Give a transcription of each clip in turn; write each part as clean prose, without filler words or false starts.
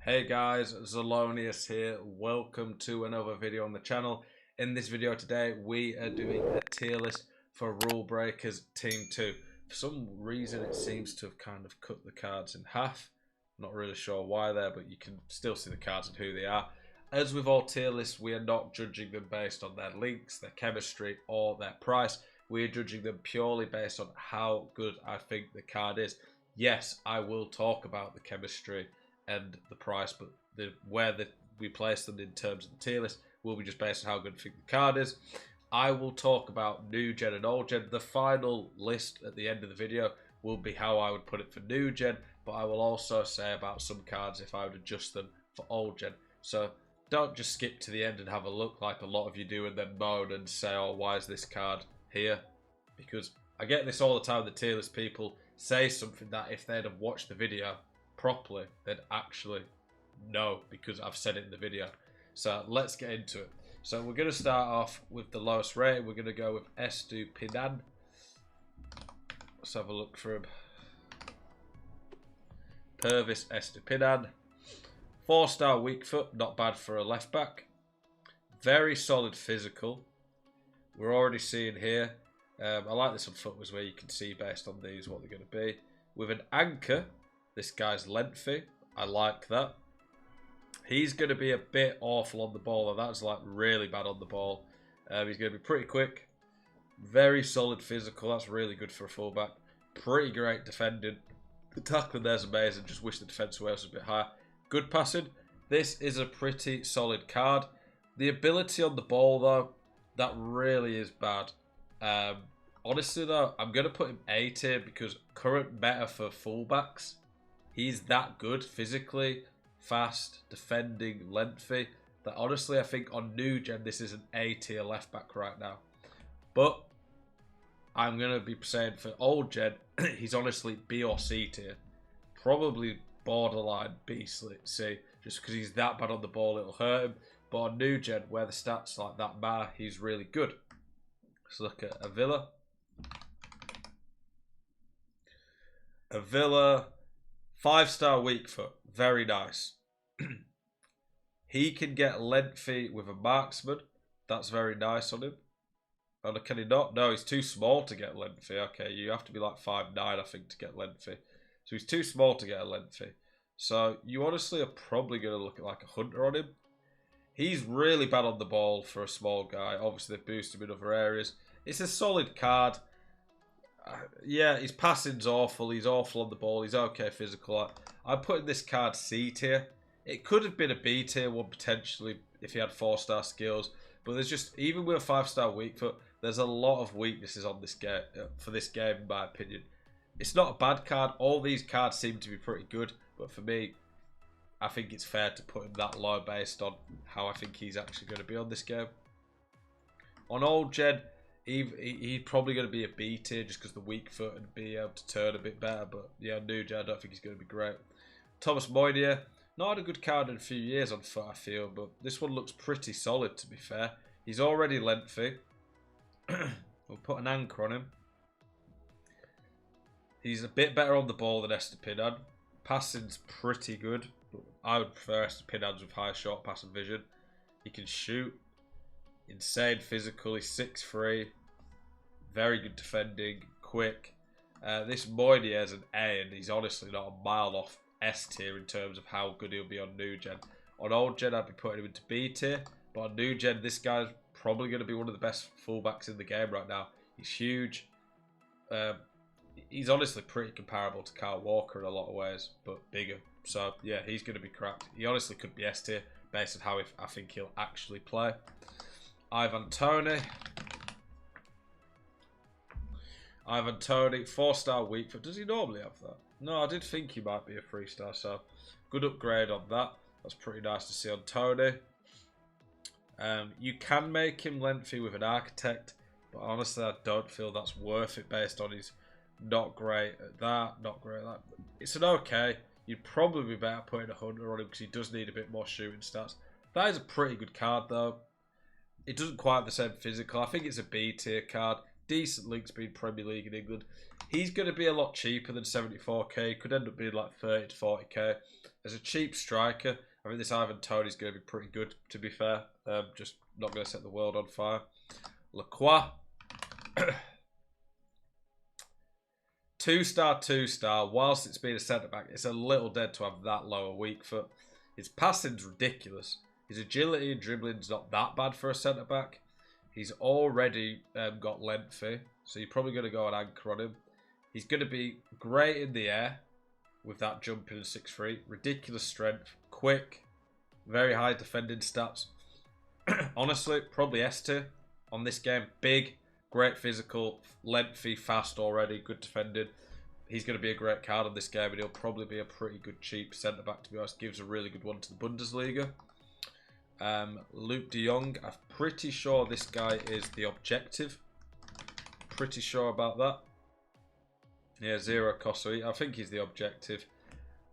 Hey guys, Zelonius here. Welcome to another video on the channel. In this video today, we are doing a tier list for Rulebreakers Team 2. For some reason, it seems to have kind of cut the cards in half. Not really sure why there, but you can still see the cards and who they are. As with all tier lists, we are not judging them based on their links, their chemistry, or their price. We are judging them purely based on how good I think the card is. Yes, I will talk about the chemistry and the price, but where we place them in terms of the tier list will be just based on how good I think the card is. I will talk about new gen and old gen. The final list at the end of the video will be how I would put it for new gen, but I will also say about some cards if I would adjust them for old gen. So don't just skip to the end and have a look like a lot of you do and then moan and say, oh, why is this card here? Because I get this all the time, the tier list people say something that if they'd have watched the video properly, they'd actually know because I've said it in the video. So let's get into it. So we're going to start off with the lowest rating. We're going to go with Estupinan. Let's have a look for him. Purvis Estupinan. 4-star weak foot, not bad for a left back. Very solid physical. We're already seeing here. I like this on footways where you can see based on these what they're going to be. With an anchor, this guy's lengthy. I like that. He's going to be a bit awful on the ball, and that's like really bad on the ball. He's going to be pretty quick. Very solid physical. That's really good for a fullback. Pretty great defending. The tackling there's amazing. Just wish the defence was a bit higher. Good passing. This is a pretty solid card. The ability on the ball, though, that really is bad. Honestly, though, I'm going to put him A tier because current meta for fullbacks, he's that good physically, fast, defending, lengthy, that honestly I think on new gen this is an A tier left back right now. But I'm going to be saying for old gen, he's honestly B or C tier. Probably borderline B, C, just because he's that bad on the ball, it'll hurt him. But on new gen, where the stats like that matter, he's really good. Let's look at Avila. Avila, 5-star weak foot, very nice. He can get lengthy with a marksman. That's very nice on him. And can he not? No, he's too small to get lengthy. Okay, you have to be like 5'9", I think, to get lengthy. So he's too small to get a lengthy. So you honestly are probably going to look at like a hunter on him. He's really bad on the ball for a small guy. Obviously, they boost him in other areas. It's a solid card. Yeah, his passing's awful. He's awful on the ball. He's okay physical. I'm putting this card C tier. It could have been a B tier one potentially if he had 4-star skills. But there's just, even with a 5-star weak foot, there's a lot of weaknesses on this game for this game, in my opinion. It's not a bad card. All these cards seem to be pretty good. But for me, I think it's fair to put him that low based on how I think he's actually going to be on this game. On old gen, he's probably going to be a B tier just because the weak foot and be able to turn a bit better. But yeah, new gen, I don't think he's going to be great. Thomas Moynier, not had a good card in a few years on foot, I feel, but this one looks pretty solid, to be fair. He's already lengthy. We'll put an anchor on him. He's a bit better on the ball than Estupinan. Passing's pretty good. But I would prefer Estupinan's with high short pass and vision. He can shoot. Insane physical. He's 6'3". Very good defending. Quick. This Moynier is an A, and he's honestly not a mile off S tier in terms of how good he'll be on new gen. On old gen, I'd be putting him into B tier. But on new gen, this guy's probably going to be one of the best fullbacks in the game right now. He's huge. He's honestly pretty comparable to Kyle Walker in a lot of ways, but bigger. So, yeah, he's going to be cracked. He honestly could be S tier based on how I think he'll actually play. Toney. 4-star weak foot. Does he normally have that? No, I did think he might be a 3-star, so good upgrade on that. That's pretty nice to see on Toney. You can make him lengthy with an architect, but honestly, I don't feel that's worth it based on his not great at that, not great at that. It's an okay. You'd probably be better putting a hunter on him because he does need a bit more shooting stats. That is a pretty good card, though. It doesn't quite have the same physical. I think it's a B tier card. Decent link speed Premier League in England. He's going to be a lot cheaper than 74k. Could end up being like 30 to 40k. As a cheap striker, I think this Ivan Toney is going to be pretty good, to be fair. Just not going to set the world on fire. Lacroix. 2-star, 2-star. Whilst it's been a centre-back, it's a little dead to have that low a weak foot. His passing's ridiculous. His agility and dribbling's not that bad for a centre-back. He's already got lengthy, so you're probably going to go and anchor on him. He's going to be great in the air with that jumping and 6'3". Ridiculous strength, quick, very high defending stats. Honestly, probably S tier on this game. Big, great physical, lengthy, fast already, good defending. He's going to be a great card on this game, and he'll probably be a pretty good cheap centre-back, to be honest. Gives a really good one to the Bundesliga. Luuk de Jong, I'm pretty sure this guy is the objective. Pretty sure about that. Yeah, 0 cost. So I think he's the objective.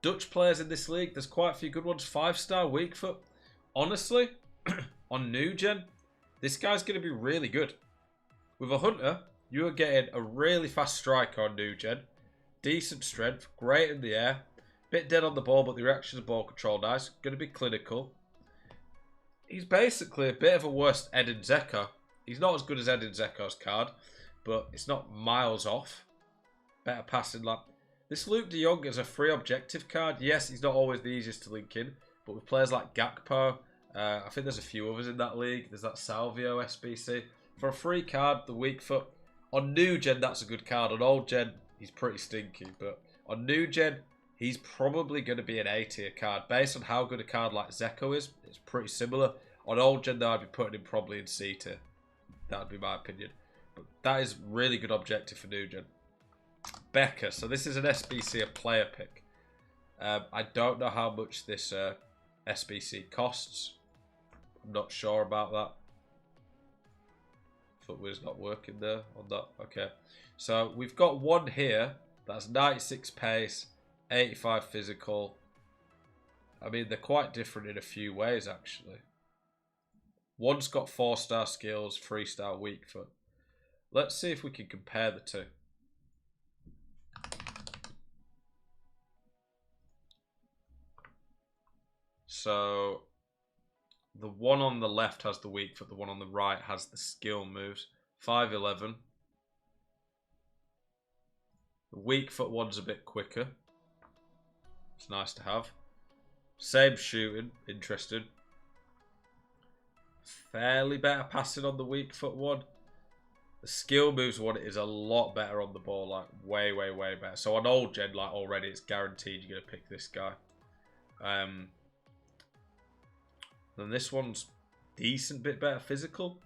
Dutch players in this league, there's quite a few good ones. 5-star weak foot. Honestly, on new gen, this guy's going to be really good. With a hunter, you are getting a really fast striker on new gen. Decent strength, great in the air. Bit dead on the ball, but the reaction to ball control nice. Going to be clinical. He's basically a bit of a worse Edin Dzeko. He's not as good as Edin Dzeko's card, but it's not miles off. Better passing like this. Luuk de Jong is a free objective card. Yes, he's not always the easiest to link in, but with players like Gakpo, I think there's a few others in that league. There's that Salvio SBC. For a free card, the weak foot. On new gen, that's a good card. On old gen, he's pretty stinky. But on new gen, he's probably going to be an A tier card. Based on how good a card like Dzeko is, it's pretty similar. On old gen, though, I'd be putting him probably in C tier. That would be my opinion. But that is really good objective for new gen. Becca. So this is an SBC, a player pick. I don't know how much this SBC costs. I'm not sure about that. Footwear's not working there on that. Okay. So we've got one here. That's 96 pace, 85 physical. I mean, they're quite different in a few ways, actually. One's got 4-star skills, 3-star weak foot. Let's see if we can compare the two. So the one on the left has the weak foot, the one on the right has the skill moves. 5'11". The weak foot one's a bit quicker. It's nice to have. Same shooting, interesting. Fairly better passing on the weak foot one. The skill moves one is a lot better on the ball, like way, way, way better. So on old gen, like already, it's guaranteed you're gonna pick this guy. Then this one's decent bit better physical.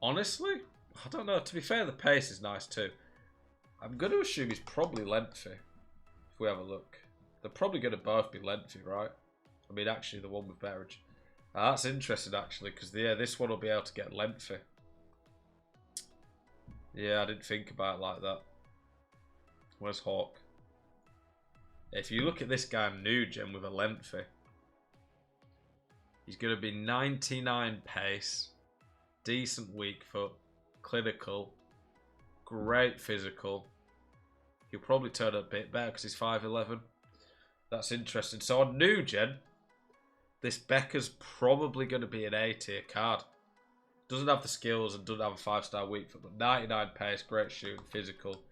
Honestly, I don't know. To be fair, the pace is nice too. I'm going to assume he's probably lengthy. If we have a look. They're probably going to both be lengthy, right? I mean, actually, the one with beverage. That's interesting, actually, because yeah, this one will be able to get lengthy. Yeah, I didn't think about it like that. Where's Hawk? If you look at this guy, new gen with a lengthy, he's going to be 99 pace, decent weak foot, clinical, great physical. He'll probably turn a bit better because he's 5'11". That's interesting. So on new gen, this Becca's probably going to be an A tier card. Doesn't have the skills and doesn't have a 5-star weak foot, but 99 pace, great shooting, physical.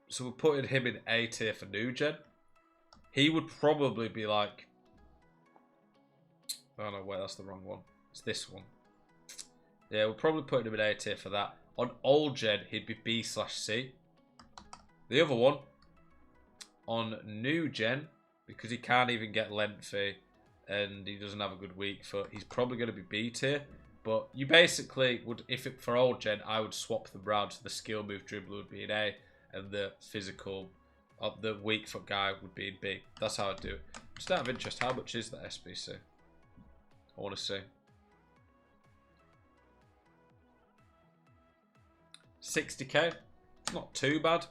So we're putting him in A tier for new gen. He would probably be like... Oh no, wait, that's the wrong one. It's this one. Yeah, we're probably putting him in A tier for that. On old gen, he'd be B/C. The other one, on new gen, because he can't even get lengthy and he doesn't have a good weak foot, he's probably going to be B tier. But you basically would, for old gen, I would swap them round. So the skill move dribbler would be in A and the physical, the weak foot guy would be in B. That's how I'd do it. Just out of interest, how much is that SBC? I want to see. 60k. Not too bad.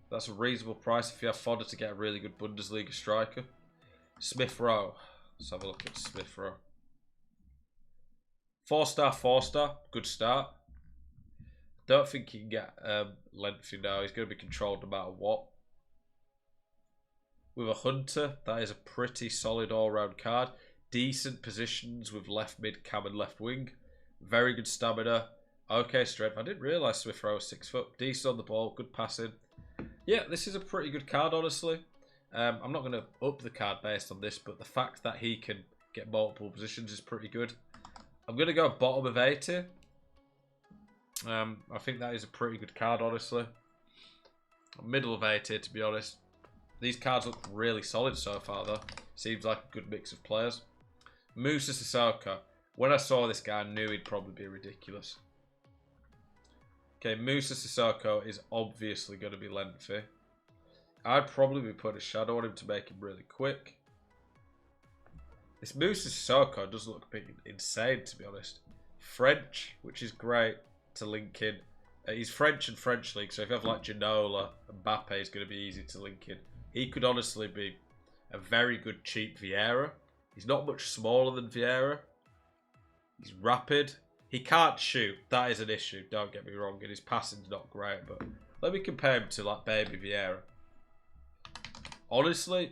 That's a reasonable price if you have fodder to get a really good Bundesliga striker. Smith Rowe. Let's have a look at Smith Rowe. 4-star, 4-star. Good start. Don't think he can get lengthy now. He's going to be controlled no matter what. with a Hunter. That is a pretty solid all-round card. Decent positions with left mid, cam and left wing. Very good stamina. Okay, strength. I didn't realise Smith Rowe was 6 foot. Decent on the ball. Good passing. Yeah, this is a pretty good card, honestly. I'm not going to up the card based on this, but the fact that he can get multiple positions is pretty good. I'm going to go bottom of 80. I think that is a pretty good card, honestly. Middle of 80, to be honest. These cards look really solid so far, though. Seems like a good mix of players. Musa Sissoko. When I saw this guy, I knew he'd probably be ridiculous. Okay, Musa Sissoko is obviously going to be lengthy. I'd probably be putting a shadow on him to make him really quick. This Musa Sissoko does look a bit insane, to be honest. French, which is great to link in. He's French and French League, so if you have like Ginola and Mbappe, it's going to be easy to link in. He could honestly be a very good cheap Vieira. He's not much smaller than Vieira. He's rapid. He can't shoot. That is an issue, don't get me wrong, and his passing's not great, but let me compare him to like baby Vieira. Honestly,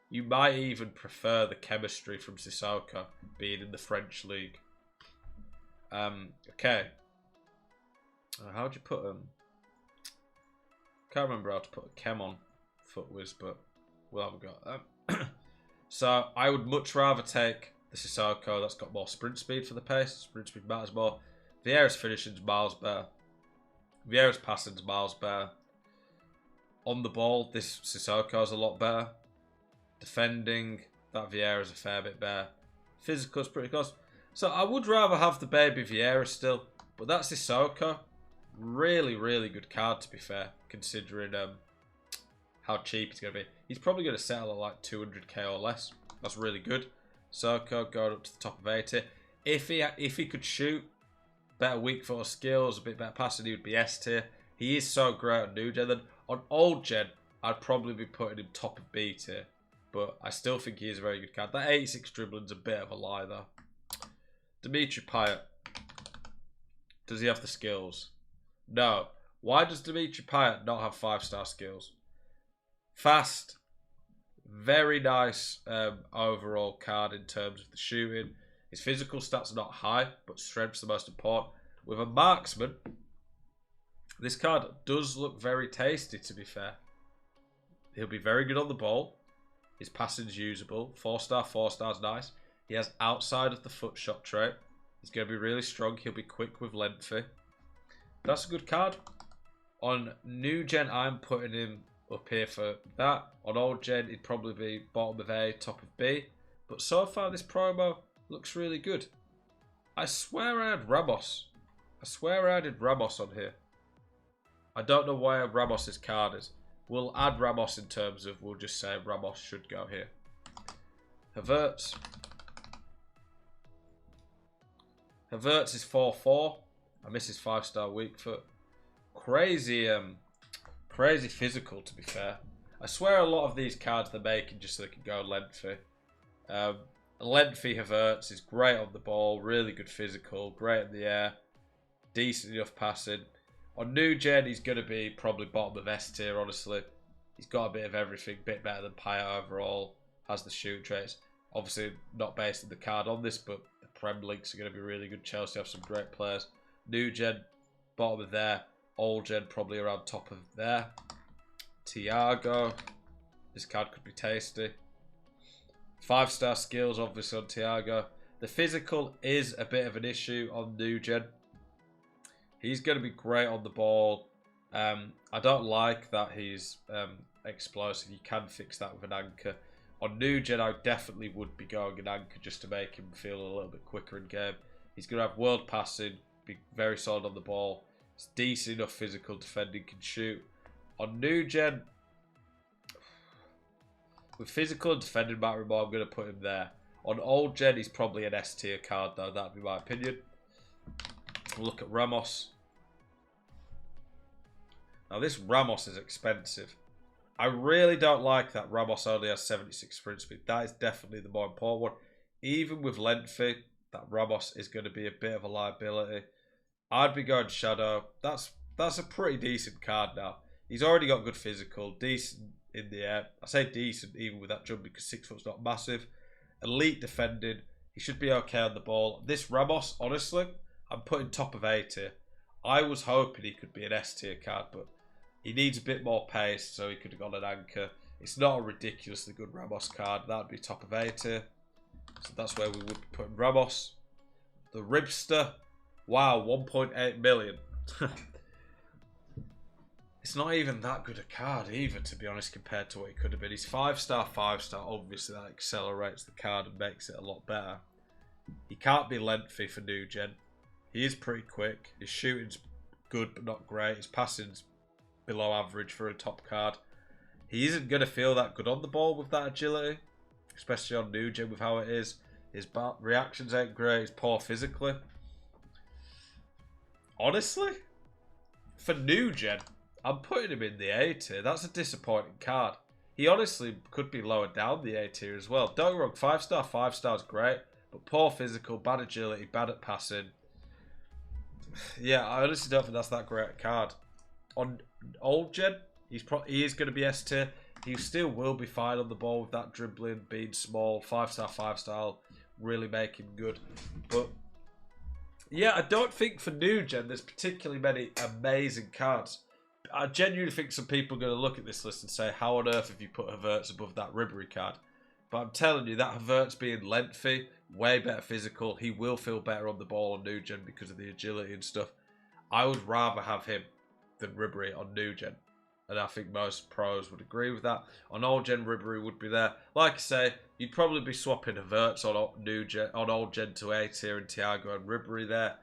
you might even prefer the chemistry from Sissoko being in the French league. Okay. How'd you put him? Can't remember how to put a chem on Footwiz, but we'll have a go at that. So I would much rather take the Sissoko that's got more sprint speed for the pace. Sprint speed matters more. Vieira's finishing's miles better. Vieira's passing's miles better. On the ball, this Sissoko's a lot better. Defending, that Vieira's a fair bit better. Physical's pretty close. So I would rather have the baby Vieira still, but that Sissoko, really, really good card to be fair, considering how cheap he's going to be. He's probably going to settle at like 200k or less. That's really good. Sissoko going up to the top of 80. If he could shoot, better weak foot skills, a bit better passing, he would be S tier. He is so great on new gen. Then on old gen, I'd probably be putting him top of B tier. But I still think he is a very good card. That 86 dribbling's a bit of a lie though. Dimitri Payet. Does he have the skills? No. Why does Dimitri Payet not have 5-star skills? Fast. Very nice overall card in terms of the shooting. His physical stats are not high, but strength's the most important. With a marksman, this card does look very tasty, to be fair. He'll be very good on the ball. His passing's usable. 4-star, 4-star's nice. He has outside of the foot shot trait. He's going to be really strong. He'll be quick with lengthy. That's a good card. On new gen, I'm putting him up here for that. On old gen, he'd probably be bottom of A, top of B. But so far, this promo looks really good. I swear I had Ramos. I swear I added Ramos on here. I don't know why Ramos' card is. We'll add Ramos in terms of, we'll just say Ramos should go here. Havertz. Havertz is 4-4. I miss his 5-star weak foot. Crazy physical, to be fair. I swear a lot of these cards they're making just so they can go lengthy. Lengthy Havertz is great on the ball, really good physical, great in the air, decent enough passing. On new gen, he's going to be probably bottom of S tier, honestly. He's got a bit of everything, bit better than Payet overall, has the shoot traits. Obviously, not based on the card on this, but the Prem links are going to be really good. Chelsea have some great players. New gen, bottom of there. Old gen, probably around top of there. Thiago. This card could be tasty. 5-star skills, obviously, on Thiago. The physical is a bit of an issue on new gen. He's going to be great on the ball. I don't like that he's explosive. You can fix that with an anchor. On new gen, I definitely would be going an anchor just to make him feel a little bit quicker in game. He's going to have world passing, be very solid on the ball. It's decent enough physical defending, can shoot. On new gen, with physical and defending mattering more, I'm going to put him there. On old gen, he's probably an S tier card though, that'd be my opinion. We'll look at Ramos. Now this Ramos is expensive. I really don't like that Ramos only has 76 sprint speed. That is definitely the more important one. Even with lengthy, that Ramos is going to be a bit of a liability. I'd be going Shadow. That's a pretty decent card now. He's already got good physical, decent in the air. I say decent even with that jump because 6 foot's not massive. Elite defending. He should be okay on the ball. This Ramos, honestly, I'm putting top of A tier. I was hoping he could be an S tier card, but he needs a bit more pace, so he could have got an anchor. It's not a ridiculously good Ramos card. That would be top of A tier. So that's where we would be putting Ramos. The Ribster. Wow, 1.8 million. It's not even that good a card either, to be honest, compared to what he could have been. He's 5-star, 5-star. Obviously, that accelerates the card and makes it a lot better. He can't be lengthy for new gen. He is pretty quick. His shooting's good, but not great. His passing's below average for a top card. He isn't going to feel that good on the ball with that agility, especially on new gen with how it is. His reactions ain't great. He's poor physically. Honestly, for new gen, I'm putting him in the A tier. That's a disappointing card. He honestly could be lower down the A tier as well. Don't get me wrong, 5-star, 5-star is great, but poor physical, bad agility, bad at passing. Yeah, I honestly don't think that's that great a card. On old gen, he is going to be S tier. He still will be fine on the ball with that dribbling, being small, 5-star, 5-star, really make him good. But yeah, I don't think for new gen there's particularly many amazing cards. I genuinely think some people are going to look at this list and say, how on earth have you put Havertz above that Ribery card? But I'm telling you, that Havertz being lengthy, way better physical, he will feel better on the ball on new gen because of the agility and stuff. I would rather have him than Ribery on new gen. And I think most pros would agree with that. On old gen, Ribery would be there. Like I say, you'd probably be swapping Havertz on new gen, on old gen to A tier and Thiago and Ribery there.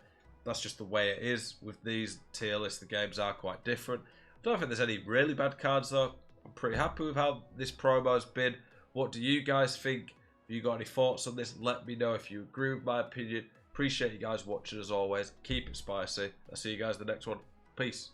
That's just the way it is with these tier lists. The games are quite different. I don't think there's any really bad cards though. I'm pretty happy with how this promo's been. What do you guys think? Have you got any thoughts on this? Let me know if you agree with my opinion. Appreciate you guys watching as always. Keep it spicy. I'll see you guys in the next one. Peace.